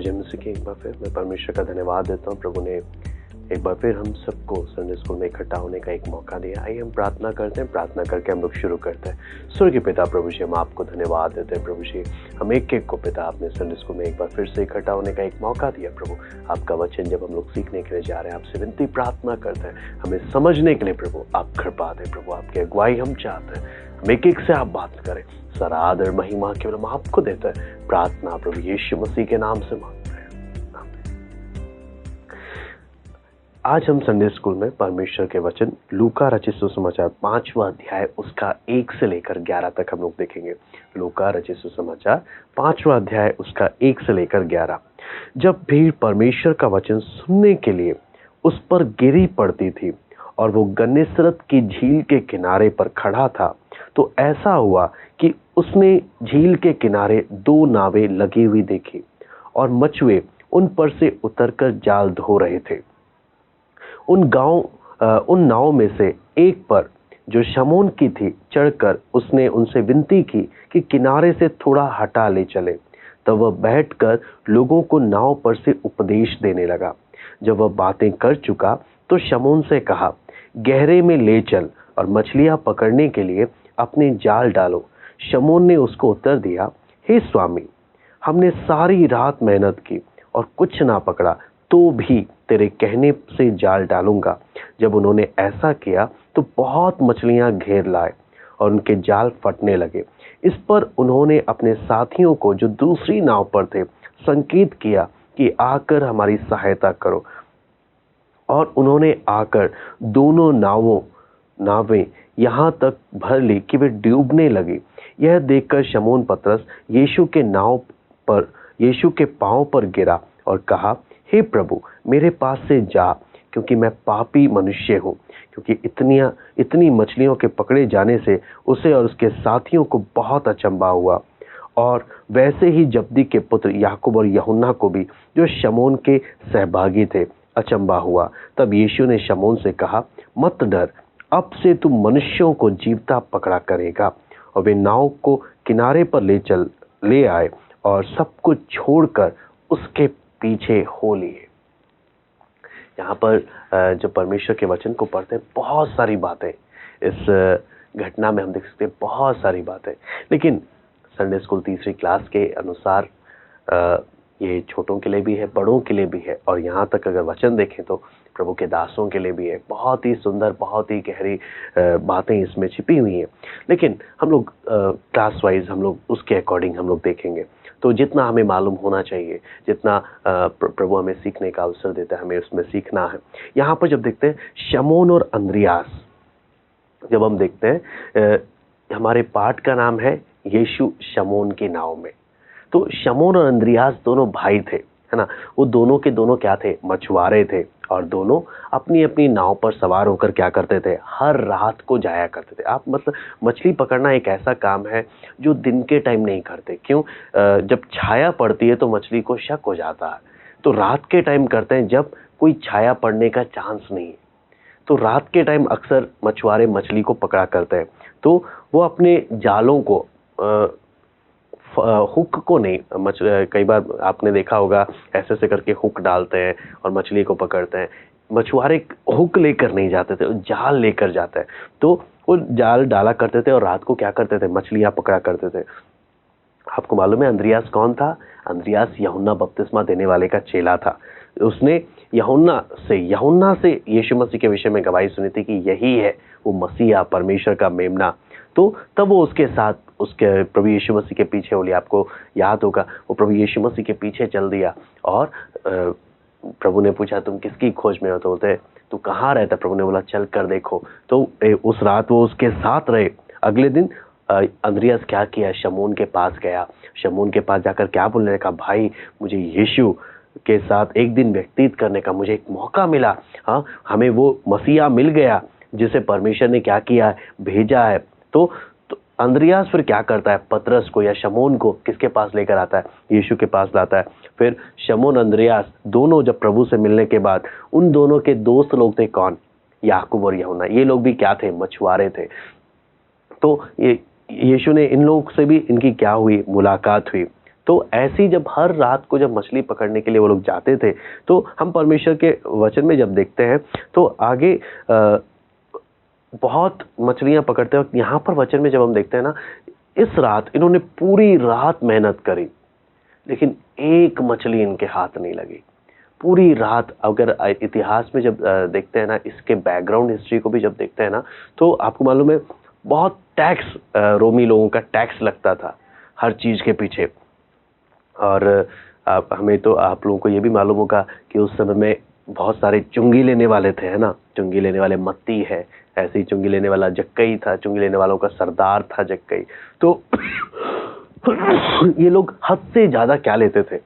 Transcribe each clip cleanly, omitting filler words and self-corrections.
जय मसीह की। एक बार फिर मैं परमेश्वर का धन्यवाद देता हूँ। प्रभु ने एक बार फिर हम सबको संडे स्कूल में इकट्ठा होने का एक मौका दिया। आइए हम प्रार्थना करते हैं, प्रार्थना करके हम लोग शुरू करते हैं। स्वर्गीय पिता प्रभु जी, हम आपको धन्यवाद देते हैं। प्रभु जी, हम एक एक को पिता आपने संडे स्कूल में एक बार फिर से इकट्ठा होने का एक मौका दिया। प्रभु आपका वचन जब हम लोग सीखने के लिए जा रहे हैं, आपसे विनती प्रार्थना करते हैं, हमें समझने के लिए प्रभु आप कृपा दें। प्रभु आपकी अगुवाई हम चाहते हैं, हम एक एक से आप बात करें। सारा आदर महिमा केवल हम आपको देते हैं। प्रार्थना प्रभु यीशु मसीह के नाम से मांगते हैं, आमीन। आज हम संडे स्कूल में परमेश्वर के वचन लूका रचित सुसमाचार 5वां अध्याय उसका 1 से लेकर 11 तक हम लोग देखेंगे। लूका रचित सुसमाचार 5वां अध्याय उसका 1 से लेकर 11। जब भीड़ परमेश्वर का वचन सुनने के लिए उस पर गिरी पड़ती थी और वो गन्नेसरत की झील के किनारे पर खड़ा था, तो ऐसा हुआ कि उसने झील के किनारे 2 नावें लगी हुई देखी और मछुए उन पर से उतरकर जाल धो रहे थे। उन नाव में से एक पर जो शमौन की थी चढ़कर उसने उनसे विनती की कि किनारे से थोड़ा हटा ले चले। तब वह बैठकर लोगों को नाव पर से उपदेश देने लगा। जब वह बातें कर चुका तो शमौन से कहा, गहरे में ले चल और मछलियां पकड़ने के लिए अपने जाल डालो। शमौन ने उसको उत्तर दिया, हे स्वामी, हमने सारी रात मेहनत की और कुछ ना पकड़ा, तो भी तेरे कहने से जाल डालूंगा। जब उन्होंने ऐसा किया तो बहुत मछलियां घेर लाए और उनके जाल फटने लगे। इस पर उन्होंने अपने साथियों को जो दूसरी नाव पर थे संकेत किया कि आकर हमारी सहायता करो, और उन्होंने आकर दोनों नावें यहाँ तक भर ली कि वे डूबने लगी। यह देखकर शमौन पतरस यीशु के पांव पर गिरा और कहा, हे प्रभु, मेरे पास से जा, क्योंकि मैं पापी मनुष्य हूँ। क्योंकि इतनी मछलियों के पकड़े जाने से उसे और उसके साथियों को बहुत अचंभा हुआ, और वैसे ही जब्दी के पुत्र याकूब और यूहन्ना को भी, जो शमौन के सहभागी थे, अचंभा हुआ। तब यीशु ने शमौन से कहा, मत डर, अब से तू मनुष्यों को जीवता पकड़ा करेगा। और वे नाव को किनारे पर ले आए और सब कुछ छोड़कर उसके पीछे हो लिए। यहाँ पर जब परमेश्वर के वचन को पढ़ते हैं, बहुत सारी बातें इस घटना में हम देख सकते हैं, बहुत सारी बातें। लेकिन संडे स्कूल तीसरी क्लास के अनुसार ये छोटों के लिए भी है, बड़ों के लिए भी है, और यहाँ तक अगर वचन देखें तो प्रभु के दासों के लिए भी है। बहुत ही सुंदर, बहुत ही गहरी बातें इसमें छिपी हुई हैं। लेकिन हम लोग क्लास वाइज हम लोग उसके अकॉर्डिंग हम लोग देखेंगे। तो जितना हमें मालूम होना चाहिए, जितना प्रभु हमें सीखने का अवसर देता है, हमें उसमें सीखना है। यहाँ पर जब देखते हैं शमौन और अंद्रियास, जब हम देखते हैं हमारे पाठ का नाम है यीशु शमौन की नाव में। तो शमौन और अंद्रियास दोनों भाई थे, है ना। वो दोनों के दोनों क्या थे? मछुआरे थे, और दोनों अपनी अपनी नाव पर सवार होकर क्या करते थे? हर रात को जाया करते थे। आप मतलब मछली पकड़ना एक ऐसा काम है जो दिन के टाइम नहीं करते। क्यों? जब छाया पड़ती है तो मछली को शक हो जाता है, तो रात के टाइम करते हैं जब कोई छाया पड़ने का चांस नहीं है। तो रात के टाइम अक्सर मछुआरे मछली को पकड़ा करते हैं। तो वो अपने जालों को हुक को नहीं, कई बार आपने देखा होगा ऐसे ऐसे करके हुक डालते हैं और मछली को पकड़ते हैं। मछुआरे हुक लेकर नहीं जाते थे, जाल लेकर जाते हैं। तो वो जाल डाला करते थे और रात को क्या करते थे? मछलियां पकड़ा करते थे। आपको मालूम है अंद्रियास कौन था? अंद्रियास यूहन्ना बपतिस्मा देने वाले का चेला था। उसने यूहन्ना से यीशु मसीह के विषय में गवाही सुनी थी कि यही है वो मसीहा, परमेश्वर का मेमना। तो तब वो उसके साथ उसके प्रभु यीशु मसीह के पीछे हो लिया। आपको याद होगा वो प्रभु यीशु मसीह के पीछे चल दिया, और प्रभु ने पूछा, तुम किसकी खोज में हो? तो बोलते, तू कहाँ रहता? प्रभु ने बोला, चल कर देखो। तो उस रात वो उसके साथ रहे। अगले दिन अंद्रियास क्या किया? शमौन के पास गया। शमौन के पास जाकर क्या बोलने लगा? भाई, मुझे यीशु के साथ एक दिन व्यतीत करने का मुझे एक मौका मिला। हाँ, हमें वो मसीहा मिल गया जिसे परमेश्वर ने क्या किया है? भेजा है। तो अंद्रियास फिर क्या करता है? पतरस को या शमौन को किसके पास लेकर आता है? यीशु के पास लाता है। फिर शमौन अंद्रियास दोनों जब प्रभु से मिलने के बाद, उन दोनों के दोस्त लोग थे कौन? याकूब और यूहन्ना। ये लोग भी क्या थे? मछुआरे थे। तो ये यीशु ने इन लोगों से भी इनकी क्या हुई? मुलाकात हुई। तो ऐसी जब हर रात को जब मछली पकड़ने के लिए वो लोग जाते थे, तो हम परमेश्वर के वचन में जब देखते हैं तो आगे बहुत मछलियां पकड़ते हैं। और यहाँ पर वचन में जब हम देखते हैं ना, इस रात इन्होंने पूरी रात मेहनत करी, लेकिन एक मछली इनके हाथ नहीं लगी पूरी रात। अगर इतिहास में जब देखते हैं ना, इसके बैकग्राउंड हिस्ट्री को भी जब देखते हैं ना, तो आपको मालूम है बहुत टैक्स, रोमी लोगों का टैक्स लगता था हर चीज के पीछे। और हमें तो, आप लोगों को ये भी मालूम होगा कि उस समय में बहुत सारे चुंगी लेने वाले थे, है ना। चुंगी लेने वाले मत्ती है, ऐसे ही चुंगी लेने वाला जक्कई था, चुंगी लेने वालों का सरदार था जक्कई। तो ये लोग हद से ज्यादा क्या लेते थे,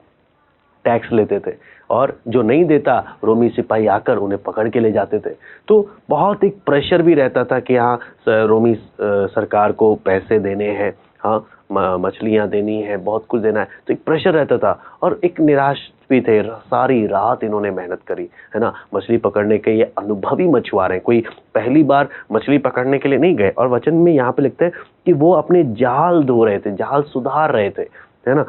टैक्स लेते थे। और जो नहीं देता, रोमी सिपाही आकर उन्हें पकड़ के ले जाते थे। तो बहुत एक प्रेशर भी रहता था कि हाँ, रोमी सरकार को पैसे देने हैं, हाँ मछलियां देनी है, बहुत कुछ देना है, तो एक प्रेशर रहता था। और एक निराश भी थे, सारी रात इन्होंने मेहनत करी, है ना। मछली पकड़ने के ये अनुभवी मछुआरे, कोई पहली बार मछली पकड़ने के लिए नहीं गए। और वचन में यहाँ पे लिखते हैं कि वो अपने जाल धो रहे थे, जाल सुधार रहे थे, है ना।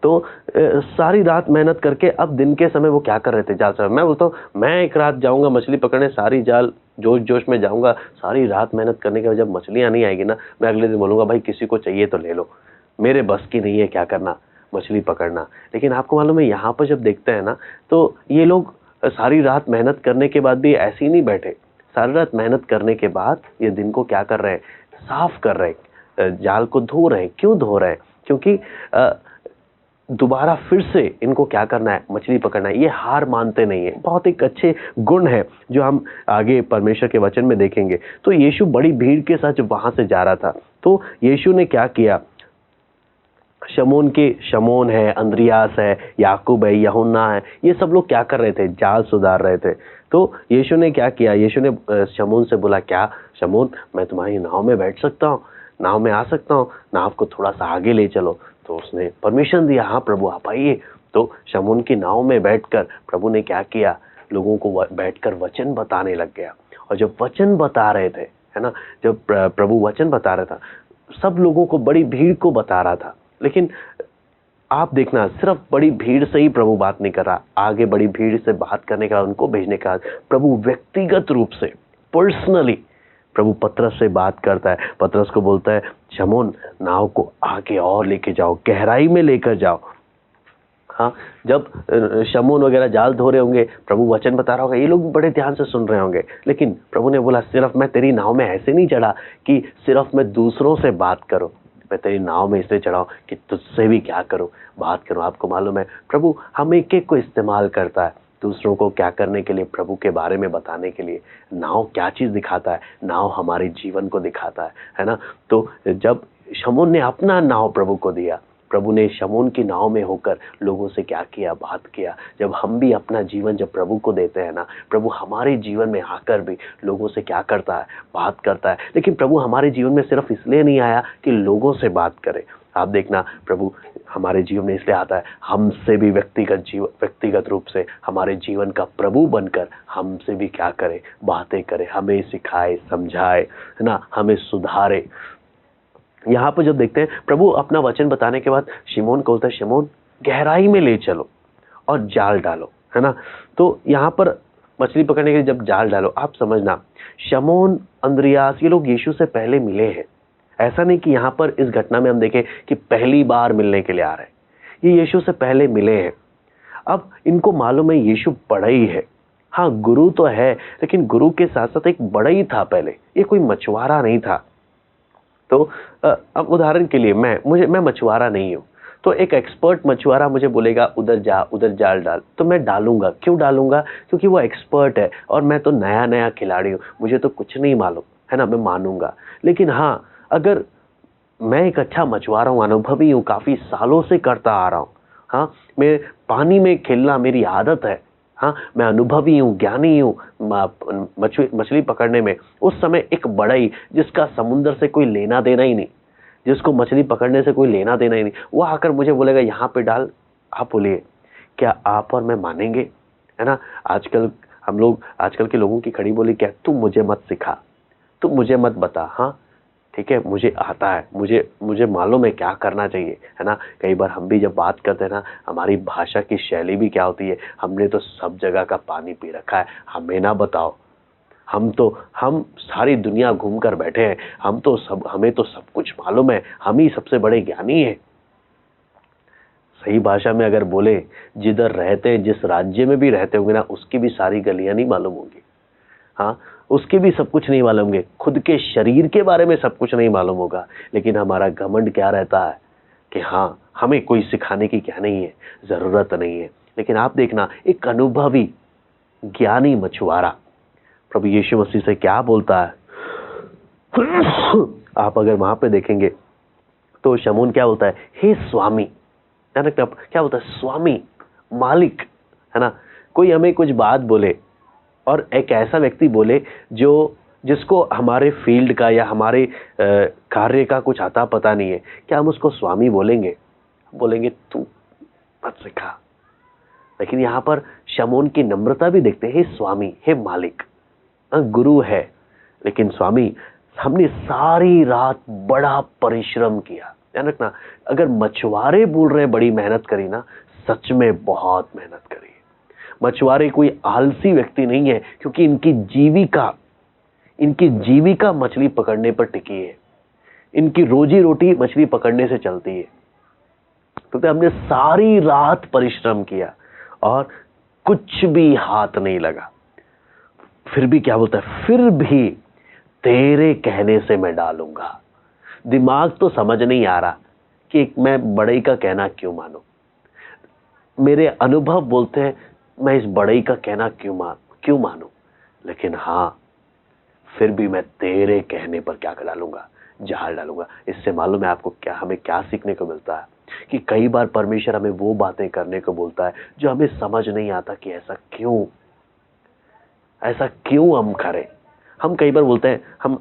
तो सारी रात मेहनत करके अब दिन के समय वो क्या कर रहे थे, जाल से। मैं बोलता हूँ, मैं एक रात जाऊंगा मछली पकड़ने, सारी जाल जोश जोश में जाऊंगा, सारी रात मेहनत करने के बाद जब मछलियां नहीं आएगी ना, मैं अगले दिन बोलूंगा भाई किसी को चाहिए तो ले लो, मेरे बस की नहीं है क्या करना, मछली पकड़ना। लेकिन आपको मालूम है, यहाँ पर जब देखते हैं ना, तो ये लोग सारी रात मेहनत करने के बाद भी ऐसे ही नहीं बैठे। सारी रात मेहनत करने के बाद ये दिन को क्या कर रहे हैं, साफ कर रहे हैं, जाल को धो रहे हैं। क्यों धो रहे हैं? क्योंकि दोबारा फिर से इनको क्या करना है, मछली पकड़ना है। ये हार मानते नहीं है। बहुत एक अच्छे गुण है जो हम आगे परमेश्वर के वचन में देखेंगे। तो यीशु बड़ी भीड़ के साथ जब वहां से जा रहा था, तो यीशु ने क्या किया, शमोन है, अंद्रियास है, याकूब है, यूहन्ना है, ये सब लोग क्या कर रहे थे, जाल सुधार रहे थे। तो यीशु ने क्या किया, यीशु ने शमून से बोला, क्या शमून, मैं तुम्हारी नाव में बैठ सकता हूँ, नाव में आ सकता हूँ, नाव को थोड़ा सा आगे ले चलो। तो उसने परमिशन दिया, हाँ प्रभु आप आइए। तो शमून की नाव में बैठकर प्रभु ने क्या किया, लोगों को बैठकर वचन बताने लग गया। और जब वचन बता रहे थे, है ना, जब प्रभु वचन बता रहा था, सब लोगों को, बड़ी भीड़ को बता रहा था। लेकिन आप देखना, सिर्फ बड़ी भीड़ से ही प्रभु बात नहीं कर रहा, आगे बड़ी भीड़ से बात करने का, उनको भेजने का, प्रभु व्यक्तिगत रूप से, पर्सनली प्रभु पतरस से बात करता है। पतरस को बोलता है, शमून नाव को आगे और लेके जाओ, गहराई में लेकर जाओ। हाँ, जब शमून वगैरह जाल धो रहे होंगे, प्रभु वचन बता रहा होगा, ये लोग बड़े ध्यान से सुन रहे होंगे। लेकिन प्रभु ने बोला, सिर्फ मैं तेरी नाव में ऐसे नहीं चढ़ा कि सिर्फ मैं दूसरों से बात करूं, मैं तेरी नाव में इसलिए चढ़ाऊं कि तुझसे भी क्या करूं, बात करूं। आपको मालूम है, प्रभु हम एक एक को इस्तेमाल करता है दूसरों को क्या करने के लिए, प्रभु के बारे में बताने के लिए। नाव क्या चीज दिखाता है, नाव हमारे जीवन को दिखाता है ना। तो जब शमून ने अपना नाव प्रभु को दिया, प्रभु ने शमून की नाव में होकर लोगों से क्या किया, बात किया। जब हम भी अपना जीवन जब प्रभु को देते हैं ना, प्रभु हमारे जीवन में आकर भी लोगों से क्या करता है, बात करता है। लेकिन प्रभु हमारे जीवन में सिर्फ इसलिए नहीं आया कि लोगों से बात करे। आप देखना, प्रभु हमारे जीवन में इसलिए आता है, हमसे भी व्यक्तिगत रूप से हमारे जीवन का प्रभु बनकर हमसे भी क्या करे, बातें करे, हमें सिखाए, समझाए, है ना, हमें सुधारे। यहाँ पर जब देखते हैं, प्रभु अपना वचन बताने के बाद शिमोन को बोलता है, शिमोन गहराई में ले चलो और जाल डालो, है ना। तो यहाँ पर मछली पकड़ने के लिए जब जाल डालो, आप समझना, शमोन, अंद्रियास, ये लोग यीशु से पहले मिले हैं। ऐसा नहीं कि यहाँ पर इस घटना में हम देखें कि पहली बार मिलने के लिए आ रहे हैं, ये यीशु से पहले मिले हैं। अब इनको मालूम है यीशु बड़ा ही है, हाँ गुरु तो है, लेकिन गुरु के साथ साथ एक बड़ा ही था पहले, ये कोई मछुआरा नहीं था। तो अब उदाहरण के लिए मैं मछुआरा नहीं हूं, तो एक एक्सपर्ट मछुआरा मुझे बोलेगा उधर जा, उधर जाल डाल, तो मैं डालूंगा। क्यों डालूंगा? क्योंकि वो एक्सपर्ट है और मैं तो नया नया खिलाड़ी हूं, मुझे तो कुछ नहीं मालूम, है ना, मैं मानूंगा। लेकिन हाँ, अगर मैं एक अच्छा मछुआरा हूं, अनुभवी हूं, काफी सालों से करता आ रहा हूं, हाँ, मैं पानी में खेलना मेरी आदत है, हाँ, मैं अनुभवी हूँ, ज्ञानी हूँ मछली पकड़ने में, उस समय एक बड़ई जिसका समुद्र से कोई लेना देना ही नहीं, जिसको मछली पकड़ने से कोई लेना देना ही नहीं, वो आकर मुझे बोलेगा यहाँ पे डाल, आप बोलिए क्या आप और मैं मानेंगे? है ना। आजकल के लोगों की खड़ी बोली क्या, तू मुझे मत सिखा, तू मुझे मत बता, हाँ ठीक है, मुझे आता है, मुझे मुझे मालूम है क्या करना चाहिए, है ना। कई बार हम भी जब बात करते हैं ना, हमारी भाषा की शैली भी क्या होती है, हमने तो सब जगह का पानी पी रखा है, हमें ना बताओ। हम सारी दुनिया घूम कर बैठे हैं, हमें तो सब कुछ मालूम है, हम ही सबसे बड़े ज्ञानी हैं। सही भाषा में अगर बोले, जिधर रहते हैं, जिस राज्य में भी रहते होंगे ना, उसकी भी सारी गलियां नहीं मालूम होंगी। हाँ, उसके भी सब कुछ नहीं मालूम होंगे, खुद के शरीर के बारे में सब कुछ नहीं मालूम होगा। लेकिन हमारा घमंड क्या रहता है कि हाँ, हमें कोई सिखाने की क्या नहीं है, जरूरत नहीं है। लेकिन आप देखना, एक अनुभवी ज्ञानी मछुआरा प्रभु यीशु मसीह से क्या बोलता है। आप अगर वहां पे देखेंगे तो शमून क्या बोलता है, हे स्वामी, क्या बोलता है, स्वामी, मालिक, है ना। कोई हमें कुछ बात बोले और एक ऐसा व्यक्ति बोले जिसको हमारे फील्ड का या हमारे कार्य का कुछ आता पता नहीं है, क्या हम उसको स्वामी बोलेंगे? बोलेंगे तू मत सिखा। लेकिन यहां पर शमून की नम्रता भी देखते हैं, हे स्वामी, हे मालिक, गुरु है, लेकिन स्वामी, हमने सारी रात बड़ा परिश्रम किया। ध्यान रखना, अगर मछुआरे बोल रहे बड़ी मेहनत करी ना, सच में बहुत मेहनत करी है। मछुआरे कोई आलसी व्यक्ति नहीं है, क्योंकि इनकी जीविका मछली पकड़ने पर टिकी है। इनकी रोजी रोटी मछली पकड़ने से चलती है। क्योंकि हमने सारी रात परिश्रम किया और कुछ भी हाथ नहीं लगा। फिर भी क्या बोलता है, फिर भी तेरे कहने से मैं डालूंगा। दिमाग तो समझ नहीं आ रहा कि मैं बड़ई का कहना क्यों मानूं। मेरे अनुभव बोलते हैं मैं इस बड़ई का कहना क्यों मानूं। लेकिन हां, फिर भी मैं तेरे कहने पर क्या डालूंगा, जाल डालूंगा। इससे मालूम है आपको क्या, हमें क्या सीखने को मिलता है कि कई बार परमेश्वर हमें वो बातें करने को बोलता है जो हमें समझ नहीं आता कि ऐसा क्यों हम करें। हम कई बार बोलते हैं,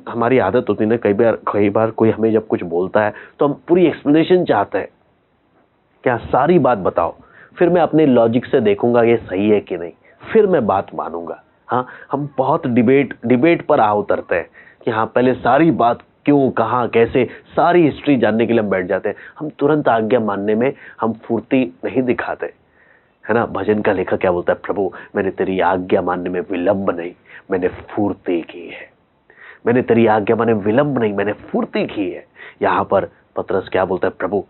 हमारी आदत होती है ना, कई बार कोई हमें जब कुछ बोलता है तो हम पूरी एक्सप्लेनेशन चाहते हैं, क्या सारी बात बताओ, फिर मैं अपने लॉजिक से देखूंगा ये सही है कि नहीं, फिर मैं बात मानूंगा। हाँ, हम बहुत डिबेट पर आ उतरते हैं कि हाँ, पहले सारी बात क्यों, कहाँ, कैसे, सारी हिस्ट्री जानने के लिए हम बैठ जाते हैं। हम तुरंत आज्ञा मानने में हम फुर्ती नहीं दिखाते, है ना। भजन का लेखक क्या बोलता है, प्रभु मैंने तेरी आज्ञा मानने में विलंब नहीं, मैंने फुर्ती की है। मैंने तेरी आज्ञा मानने में विलंब नहीं, मैंने फुर्ती की है। यहां पर पतरस क्या बोलता है, प्रभु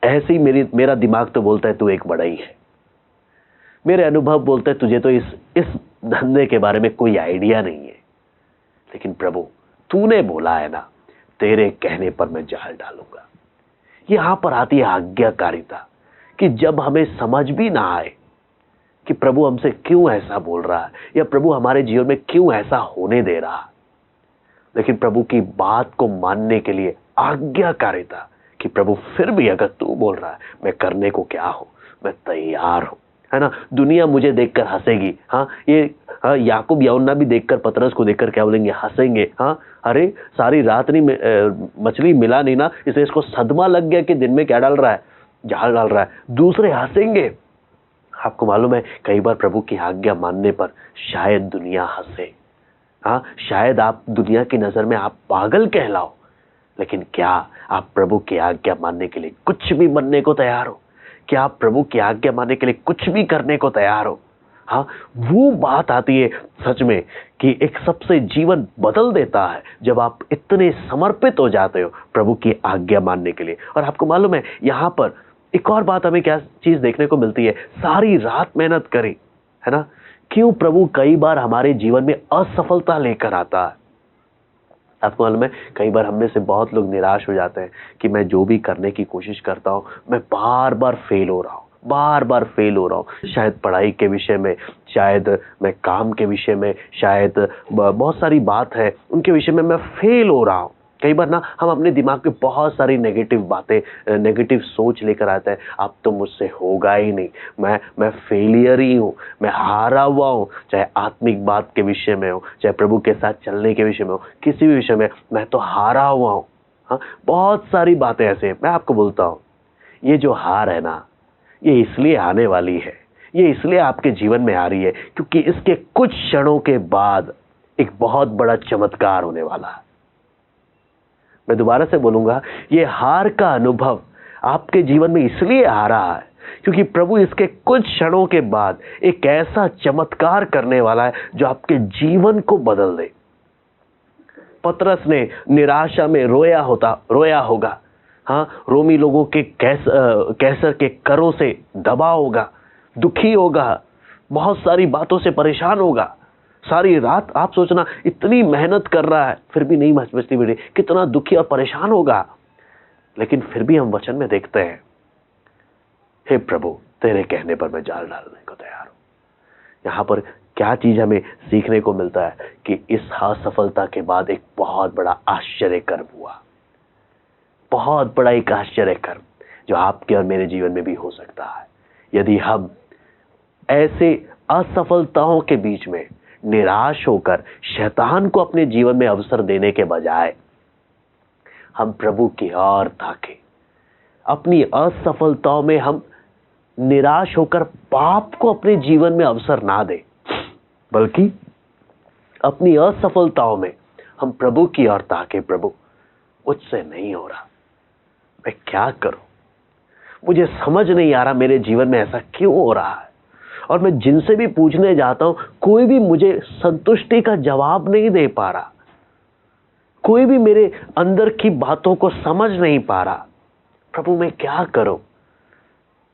ऐसे ही मेरा दिमाग तो बोलता है तू एक बड़ा ही है, मेरे अनुभव बोलते हैं तुझे तो इस धंधे के बारे में कोई आइडिया नहीं है। लेकिन प्रभु तूने बोला है ना, तेरे कहने पर मैं जाल डालूंगा। यहां पर आती है आज्ञाकारिता, कि जब हमें समझ भी ना आए कि प्रभु हमसे क्यों ऐसा बोल रहा है या प्रभु हमारे जीवन में क्यों ऐसा होने दे रहा, लेकिन प्रभु की बात को मानने के लिए आज्ञाकारिता, कि प्रभु फिर भी अगर तू बोल रहा है, मैं करने को क्या हूं, मैं तैयार हूं, है ना। दुनिया मुझे देखकर हंसेगी, हाँ, याकूब यौना भी देखकर, पतरस को देखकर क्या बोलेंगे, हंसेंगे। हाँ, अरे सारी रात नहीं मछली मिला नहीं ना, इसलिए इसको सदमा लग गया कि दिन में क्या डाल रहा है, जाल डाल रहा है। दूसरे हंसेंगे। आपको मालूम है, कई बार प्रभु की आज्ञा मानने पर शायद दुनिया हंसे। हाँ, शायद आप दुनिया की नजर में आप पागल कहलाओ, लेकिन क्या आप प्रभु की आज्ञा मानने के लिए कुछ भी बनने को तैयार हो? क्या आप प्रभु की आज्ञा मानने के लिए कुछ भी करने को तैयार हो? हाँ, वो बात आती है सच में कि एक सबसे जीवन बदल देता है जब आप इतने समर्पित हो जाते हो प्रभु की आज्ञा मानने के लिए। और आपको मालूम है, यहां पर एक और बात हमें क्या चीज देखने को मिलती है, सारी रात मेहनत करी, है ना। क्यों प्रभु कई बार हमारे जीवन में असफलता लेकर आता है? आपको मालूम है, कई बार हम में से बहुत लोग निराश हो जाते हैं कि मैं जो भी करने की कोशिश करता हूं, मैं बार बार फेल हो रहा हूं। शायद पढ़ाई के विषय में, शायद मैं काम के विषय में, शायद बहुत सारी बात है उनके विषय में मैं फेल हो रहा हूं। कई बार ना हम अपने दिमाग में बहुत सारी नेगेटिव बातें, नेगेटिव सोच लेकर आते हैं, अब तो मुझसे होगा ही नहीं, मैं फेलियर ही हूँ, मैं हारा हुआ हूँ। चाहे आत्मिक बात के विषय में हो, चाहे प्रभु के साथ चलने के विषय में हो, किसी भी विषय में मैं तो हारा हुआ हूँ। हाँ, बहुत सारी बातें ऐसे हैं। मैं आपको बोलता हूँ, ये जो हार है ना, ये इसलिए आने वाली है, ये इसलिए आपके जीवन में आ रही है क्योंकि इसके कुछ क्षणों के बाद एक बहुत बड़ा चमत्कार होने वाला है। मैं दोबारा से बोलूंगा, ये हार का अनुभव आपके जीवन में इसलिए आ रहा है क्योंकि प्रभु इसके कुछ क्षणों के बाद एक ऐसा चमत्कार करने वाला है जो आपके जीवन को बदल दे। पतरस ने निराशा में रोया होगा। हाँ, रोमी लोगों के कैसर के करों से दबा होगा, दुखी होगा, बहुत सारी बातों से परेशान होगा। सारी रात आप सोचना, इतनी मेहनत कर रहा है फिर भी नहीं मछली मिली, कितना दुखी और परेशान होगा। लेकिन फिर भी हम वचन में देखते हैं, हे प्रभु तेरे कहने पर मैं जाल डालने को तैयार हूं। यहां पर क्या चीज हमें सीखने को मिलता है कि इस असफलता के बाद एक बहुत बड़ा आश्चर्य कर्म हुआ, बहुत बड़ा एक आश्चर्य कर्म जो आपके और मेरे जीवन में भी हो सकता है यदि हम ऐसे असफलताओं के बीच में निराश होकर शैतान को अपने जीवन में अवसर देने के बजाय हम प्रभु की ओर ताकें। अपनी असफलताओं में हम निराश होकर पाप को अपने जीवन में अवसर ना दें, बल्कि अपनी असफलताओं में हम प्रभु की ओर ताकें। प्रभु मुझसे नहीं हो रहा, मैं क्या करूं, मुझे समझ नहीं आ रहा मेरे जीवन में ऐसा क्यों हो रहा है, और मैं जिनसे भी पूछने जाता हूं कोई भी मुझे संतुष्टि का जवाब नहीं दे पा रहा, कोई भी मेरे अंदर की बातों को समझ नहीं पा रहा। प्रभु मैं क्या करूं?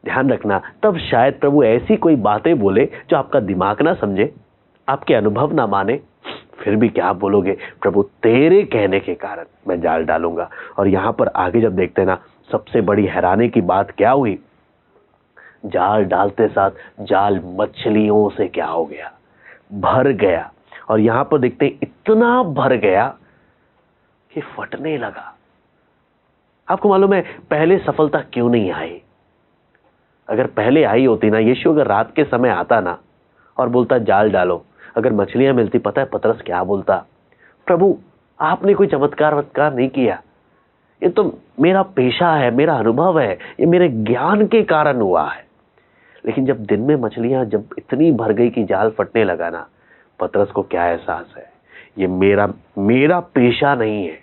ध्यान रखना, तब शायद प्रभु ऐसी कोई बातें बोले जो आपका दिमाग ना समझे, आपके अनुभव ना माने। फिर भी क्या आप बोलोगे, प्रभु तेरे कहने के कारण मैं जाल डालूंगा। और यहां पर आगे जब देखते हैं ना, सबसे बड़ी हैरानी की बात क्या हुई, जाल डालते साथ जाल मछलियों से क्या हो गया, भर गया। और यहां पर देखते हैं इतना भर गया कि फटने लगा। आपको मालूम है पहले सफलता क्यों नहीं आई? अगर पहले आई होती ना, यीशु अगर रात के समय आता ना और बोलता जाल डालो, अगर मछलियां मिलती, पता है पतरस क्या बोलता, प्रभु आपने कोई चमत्कार वत्कार नहीं किया, ये तो मेरा पेशा है, मेरा अनुभव है, ये मेरे ज्ञान के कारण हुआ है। लेकिन जब दिन में मछलियां जब इतनी भर गई कि जाल फटने लगा ना, पतरस को क्या एहसास है, ये मेरा पेशा नहीं है,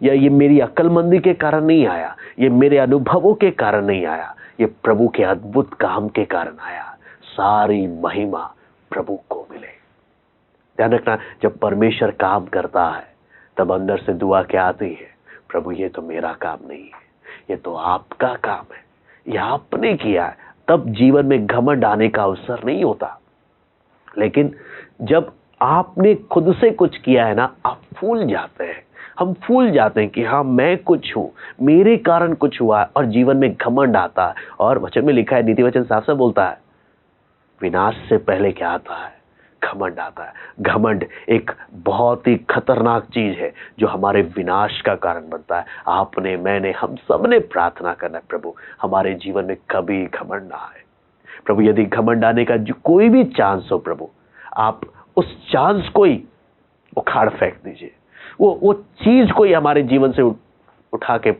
या ये मेरी अक्लमंदी के कारण नहीं आया, ये मेरे अनुभवों के कारण नहीं आया, ये प्रभु के अद्भुत काम के कारण आया। सारी महिमा प्रभु को मिले। ध्यान रखना, जब परमेश्वर काम करता है तब अंदर से दुआ क्या आती है, प्रभु ये तो मेरा काम नहीं है, ये तो आपका काम है, ये आपने किया है। तब जीवन में घमंड आने का अवसर नहीं होता। लेकिन जब आपने खुद से कुछ किया है ना, आप फूल जाते हैं, हम फूल जाते हैं कि हाँ मैं कुछ हूं, मेरे कारण कुछ हुआ, और जीवन में घमंड आता है। और वचन में लिखा है, नीति वचन साफ साफ बोलता है, विनाश से पहले क्या आता है, घमंड आता है। घमंड एक बहुत ही खतरनाक चीज है जो हमारे विनाश का कारण बनता है। आपने, मैंने, हम सब ने प्रार्थना करना है, प्रभु हमारे जीवन में कभी घमंड ना आए। प्रभु यदि घमंड आने का जो कोई भी चांस हो, प्रभु आप उस चांस को ही उखाड़ फेंक दीजिए, वो चीज को ही हमारे जीवन से उठा के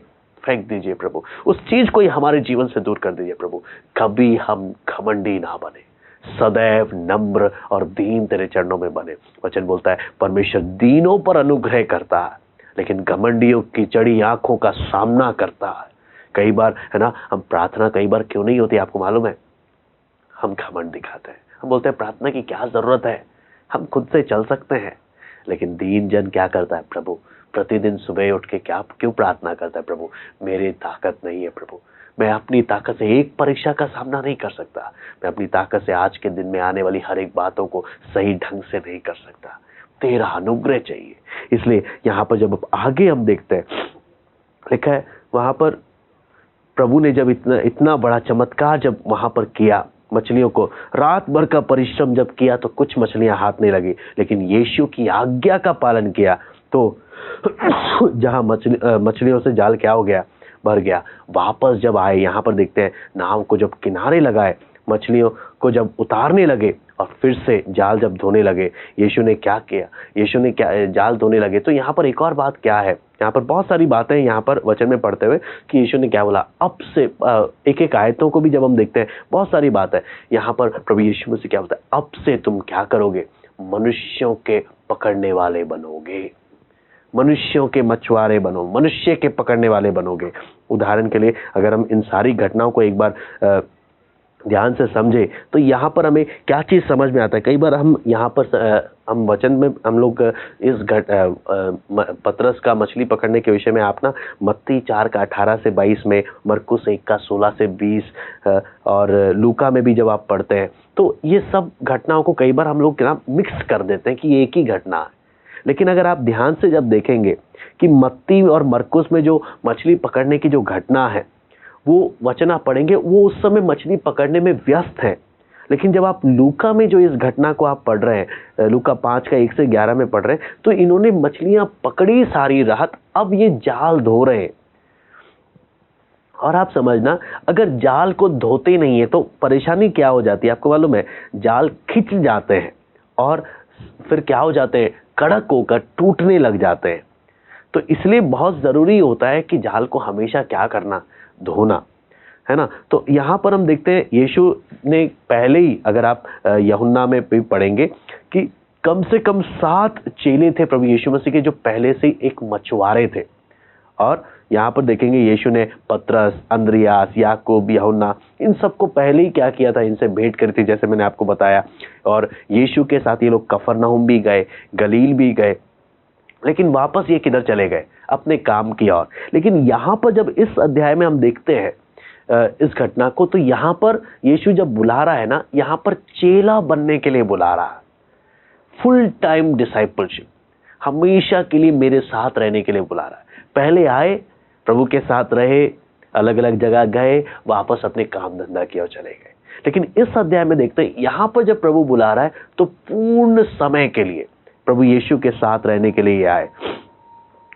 फेंक दीजिए प्रभु, उस चीज को ही हमारे जीवन से दूर कर दीजिए प्रभु। कभी हम घमंडी ना बने, सदैव नम्र और दीन तेरे चरणों में बने। वचन बोलता है परमेश्वर दीनों पर अनुग्रह करता है, लेकिन घमंडियों की चढ़ी आंखों का सामना करता है। कई बार है ना, हम प्रार्थना कई बार क्यों नहीं होती आपको मालूम है, हम घमंड दिखाते हैं, हम बोलते हैं प्रार्थना की क्या जरूरत है, हम खुद से चल सकते हैं। लेकिन दीन जन क्या करता है, प्रभु प्रतिदिन सुबह उठ के क्यों प्रार्थना करता है, प्रभु मेरी ताकत नहीं है, प्रभु मैं अपनी ताकत से एक परीक्षा का सामना नहीं कर सकता, मैं अपनी ताकत से आज के दिन में आने वाली हर एक बातों को सही ढंग से नहीं कर सकता, तेरा अनुग्रह चाहिए। इसलिए यहाँ पर जब आगे हम देखते हैं, लिखा है वहां पर प्रभु ने जब इतना बड़ा चमत्कार जब वहां पर किया, मछलियों को रात भर का परिश्रम जब किया तो कुछ मछलियां हाथ नहीं लगी, लेकिन यीशु की आज्ञा का पालन किया तो जहां मछलियों से जाल क्या हो गया, भर गया। वापस जब आए, यहां पर देखते हैं नाव को जब किनारे लगाए, मछलियों को जब उतारने लगे और फिर से जाल जब धोने लगे, यीशु ने क्या किया, यीशु ने क्या, जाल धोने लगे। तो यहाँ पर एक और बात क्या है, यहाँ पर बहुत सारी बातें यहाँ पर वचन में पढ़ते हुए कि यीशु ने क्या बोला, अब से एक एक आयतों को भी जब हम देखते हैं बहुत सारी बात है। यहाँ पर प्रभु यीशु मसीह क्या बोलता है, अब से तुम क्या करोगे, मनुष्यों के पकड़ने वाले बनोगे। मनुष्यों के मछुआरे बनो, मनुष्य के पकड़ने वाले बनोगे। उदाहरण के लिए अगर हम इन सारी घटनाओं को एक बार ध्यान से समझे तो यहाँ पर हमें क्या चीज़ समझ में आता है। कई बार हम यहाँ पर हम वचन में हम लोग इस पतरस का मछली पकड़ने के विषय में आप ना मत्ती 4 का 18 से 22 में, मरकुस 1 का 16 से 20 और लूका में भी जब आप पढ़ते हैं तो ये सब घटनाओं को कई बार हम लोग ना मिक्स कर देते हैं कि ये एक ही घटना है। लेकिन अगर आप ध्यान से जब देखेंगे कि मत्ती और मरकुस में जो मछली पकड़ने की जो घटना है वो वचन आप पढ़ेंगे, वो उस समय मछली पकड़ने में व्यस्त है। लेकिन जब आप लूका में जो इस घटना को आप पढ़ रहे हैं, लूका 5 का 1 से 11 में पढ़ रहे हैं, तो इन्होंने मछलियां पकड़ी सारी रात, अब ये जाल धो रहे हैं। और आप समझना, अगर जाल को धोते नहीं है तो परेशानी क्या हो जाती है आपको मालूम है? जाल खिंच जाते हैं और फिर क्या हो जाते हैं, कड़क होकर टूटने लग जाते हैं। तो इसलिए बहुत जरूरी होता है कि जाल को हमेशा क्या करना, धोना, है ना। तो यहां पर हम देखते हैं यीशु ने पहले ही, अगर आप यूहन्ना में भी पढ़ेंगे कि कम से कम 7 चेले थे प्रभु यीशु मसीह के जो पहले से ही एक मछुआरे थे। और यहाँ पर देखेंगे यीशु ने पतरस, अंद्रियास, याकूब, यूहन्ना, इन सबको पहले ही क्या किया था, इनसे भेंट करी थी जैसे मैंने आपको बताया। और यीशु के साथ ये लोग कफरनहूम भी गए, गलील भी गए, लेकिन वापस ये किधर चले गए, अपने काम की ओर। लेकिन यहाँ पर जब इस अध्याय में हम देखते हैं इस घटना को, तो यहाँ पर यीशु जब बुला रहा है ना, यहाँ पर चेला बनने के लिए बुला रहा है, फुल टाइम डिसाइपलशिप, हमेशा के लिए मेरे साथ रहने के लिए बुला रहा है। पहले आए, प्रभु के साथ रहे, अलग अलग जगह गए, वापस अपने काम धंधा किया और चले गए। लेकिन इस अध्याय में देखते हैं यहाँ पर जब प्रभु बुला रहा है तो पूर्ण समय के लिए प्रभु यीशु के साथ रहने के लिए आए।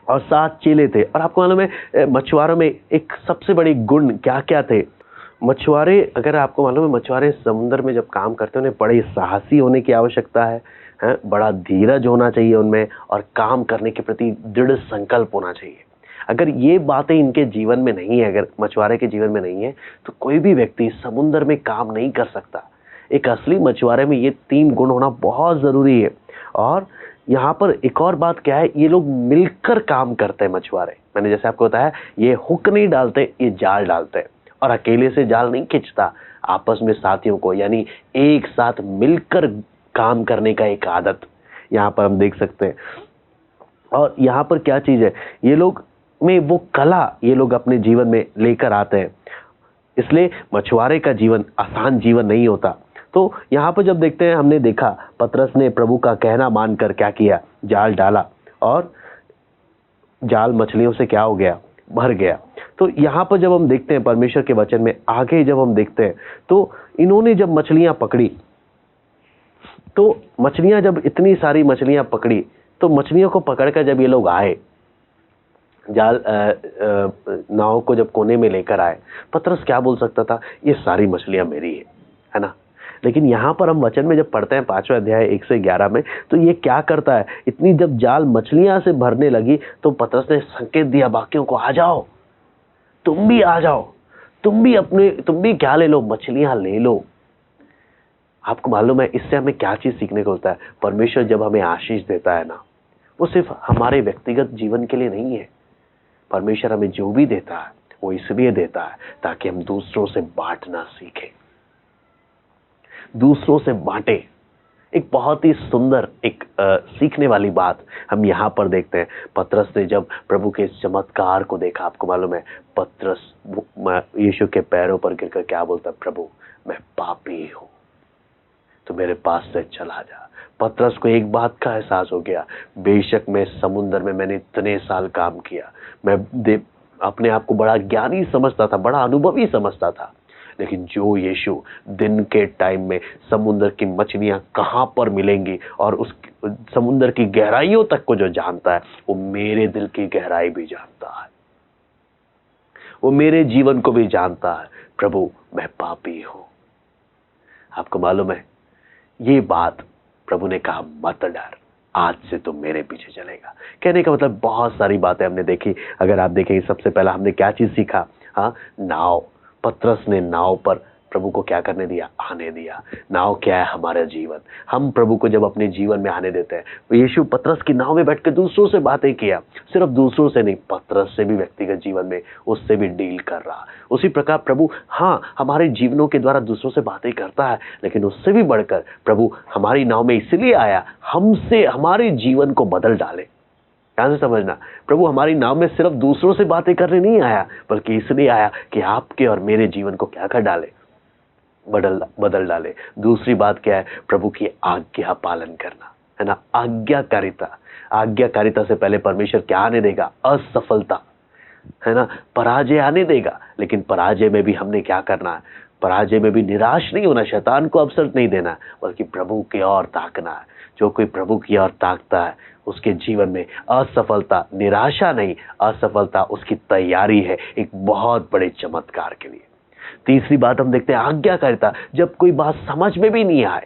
और 7 चेले थे। और आपको मालूम है मछुआरों में एक सबसे बड़ी गुण क्या क्या थे? मछुआरे, अगर आपको मालूम है, मछुआरे समुद्र में जब काम करते हैं उन्हें बड़े साहसी होने की आवश्यकता है, बड़ा धीरज होना चाहिए उनमें, और काम करने के प्रति दृढ़ संकल्प होना चाहिए। अगर ये बातें इनके जीवन में नहीं है, अगर मछुआरे के जीवन में नहीं है, तो कोई भी व्यक्ति समुद्र में काम नहीं कर सकता। एक असली मछुआरे में ये 3 गुण होना बहुत जरूरी है। और यहाँ पर एक और बात क्या है, ये लोग मिलकर काम करते हैं मछुआरे। मैंने जैसे आपको बताया, ये हुक नहीं डालते, ये जाल डालते हैं। और अकेले से जाल नहीं खींचता, आपस में साथियों को, यानी एक साथ मिलकर काम करने का एक आदत यहाँ पर हम देख सकते हैं। और यहाँ पर क्या चीज है, ये लोग में वो कला ये लोग अपने जीवन में लेकर आते हैं। इसलिए मछुआरे का जीवन आसान जीवन नहीं होता। तो यहाँ पर जब देखते हैं, हमने देखा पतरस ने प्रभु का कहना मानकर क्या किया, जाल डाला, और जाल मछलियों से क्या हो गया, भर गया। तो यहाँ पर जब हम देखते हैं परमेश्वर के वचन में आगे जब हम देखते हैं, तो इन्होंने जब मछलियां पकड़ी, तो मछलियां जब इतनी सारी मछलियां पकड़ी, तो मछलियों को पकड़कर जब ये लोग आए, जाल नाव को जब कोने में लेकर आए, पतरस क्या बोल सकता था, ये सारी मछलियां मेरी है ना। लेकिन यहाँ पर हम वचन में जब पढ़ते हैं 5वें अध्याय 1 से 11 में, तो ये क्या करता है, इतनी जब जाल मछलियां से भरने लगी तो पतरस ने संकेत दिया बाकियों को, आ जाओ, तुम भी आ जाओ, तुम भी क्या ले लो, मछलियां ले लो। आपको मालूम है इससे हमें क्या चीज सीखने को होता है? परमेश्वर जब हमें आशीष देता है ना, वो सिर्फ हमारे व्यक्तिगत जीवन के लिए नहीं है। परमेश्वर हमें जो भी देता है वो इसलिए देता है ताकि हम दूसरों से बांटना सीखें, दूसरों से बांटे। एक बहुत ही सुंदर एक सीखने वाली बात हम यहाँ पर देखते हैं। पतरस ने जब प्रभु के चमत्कार को देखा, आपको मालूम है पतरस यीशु के पैरों पर गिरकर क्या बोलता, प्रभु मैं पापी हूं, तो मेरे पास से चला जा। पतरस को एक बात का एहसास हो गया, बेशक मैं समुद्र में मैंने इतने साल काम किया, मैं अपने आप को बड़ा ज्ञानी समझता था, बड़ा अनुभवी समझता था, लेकिन जो यीशु दिन के टाइम में समुद्र की मछलियां कहां पर मिलेंगी और उस समुद्र की गहराइयों तक को जो जानता है, वो मेरे दिल की गहराई भी जानता है, वो मेरे जीवन को भी जानता है। प्रभु मैं पापी हूं। आपको मालूम है ये बात प्रभु ने कहा, मत डर, आज से तुम मेरे पीछे चलेगा। कहने का मतलब बहुत सारी बातें हमने देखी। अगर आप देखें, सबसे पहला हमने क्या चीज सीखा, हाँ, नाव, पतरस ने नाव पर प्रभु को क्या करने दिया? आने दिया। नाव क्या है? हमारा जीवन। हम प्रभु को जब अपने जीवन में आने देते हैं, तो यीशु पतरस की नाव में बैठ के दूसरों से बातें किया, सिर्फ दूसरों से नहीं, पतरस से भी व्यक्तिगत जीवन में उससे भी डील कर रहा। उसी प्रकार प्रभु हमारे जीवनों के द्वारा दूसरों से बातें करता है, लेकिन उससे भी बढ़कर प्रभु हमारी नाव में इसलिए आया, हमसे हमारे जीवन को बदल डाले। ध्यान से समझना, प्रभु हमारी नाव में सिर्फ दूसरों से बातें करने नहीं आया, बल्कि इसलिए आया कि आपके और मेरे जीवन को क्या कर डाले? बदल डाले। दूसरी बात क्या है? प्रभु की आज्ञा पालन करना, है ना। आज्ञाकारिता से पहले परमेश्वर क्या आने देगा? असफलता, है ना, पराजय आने देगा। लेकिन पराजय में भी हमने क्या करना है? पराजय में भी निराश नहीं होना, शैतान को अवसर नहीं देना, बल्कि प्रभु की ओर ताकना है। जो कोई प्रभु की ओर ताकता है, उसके जीवन में असफलता, निराशा नहीं, असफलता उसकी तैयारी है एक बहुत बड़े चमत्कार के लिए। तीसरी बात हम देखते हैं आज्ञाकारिता। जब कोई बात समझ में भी नहीं आए,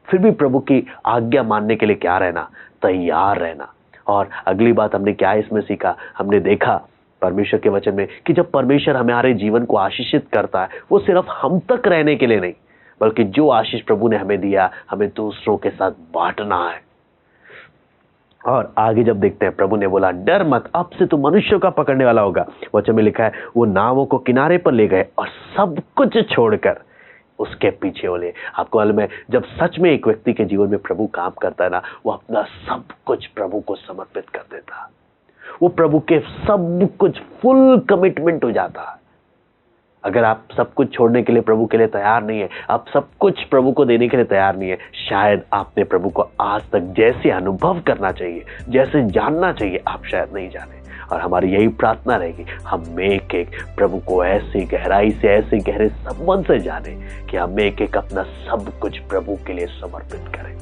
फिर भी प्रभु की आज्ञा मानने के लिए क्या रहना? तैयार रहना। और अगली बात हमने क्या इसमें सीखा? हमने देखा परमेश्वर के वचन में कि जब परमेश्वर हमारे जीवन को आशीषित करता है, वो सिर्फ हम तक रहने के लिए नहीं, बल्कि जो आशीष प्रभु ने हमें दिया, हमें दूसरों के साथ बांटना है। और आगे जब देखते हैं, प्रभु ने बोला डर मत, अब से तू मनुष्यों का पकड़ने वाला होगा। वचन में लिखा है वो नावों को किनारे पर ले गए और सब कुछ छोड़कर उसके पीछे बोले। आपको मालूम है, जब सच में एक व्यक्ति के जीवन में प्रभु काम करता है ना, वो अपना सब कुछ प्रभु को समर्पित कर देता है। वो प्रभु के सब कुछ फुल कमिटमेंट हो जाता है। अगर आप सब कुछ छोड़ने के लिए प्रभु के लिए तैयार नहीं है, आप सब कुछ प्रभु को देने के लिए तैयार नहीं है, शायद आपने प्रभु को आज तक जैसे अनुभव करना चाहिए, जैसे जानना चाहिए, आप शायद नहीं जाने। और हमारी यही प्रार्थना रहेगी, हम एक एक प्रभु को ऐसी गहराई से, ऐसे गहरे संबंध से जाने कि हम एक एक अपना सब कुछ प्रभु के लिए समर्पित करें।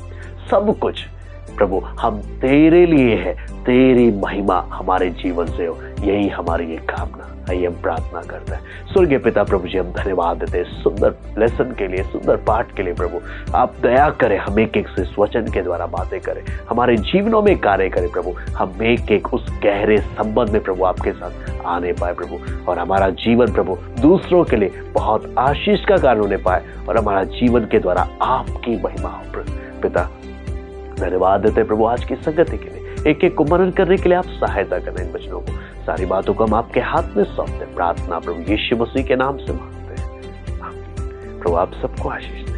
सब कुछ प्रभु, हम तेरे लिए है, तेरी महिमा हमारे जीवन से हो, यही हमारी एक कामना। आइए हम प्रार्थना करते हैं। स्वर्गीय पिता प्रभु जी, हम धन्यवाद देते हैं सुंदर लेसन के लिए, सुंदर पाठ के लिए। प्रभु आप दया करें, हम एक एक से वचन के द्वारा बातें करें, हमारे जीवनों में कार्य करें प्रभु। हम एक एक उस गहरे संबंध में प्रभु आपके साथ आने पाए प्रभु, और हमारा जीवन प्रभु दूसरों के लिए बहुत आशीष का कारण होने पाए, और हमारा जीवन के द्वारा आपकी महिमा हो। पिता धन्यवाद देते प्रभु आज की संगति के लिए, एक एक को मनन करने के लिए आप सहायता करें। इन वचनों को, सारी बातों को हम आपके हाथ में सौंपते, प्रार्थना प्रभु यीशु मसीह के नाम से मांगते हैं। प्रभु आप सबको आशीष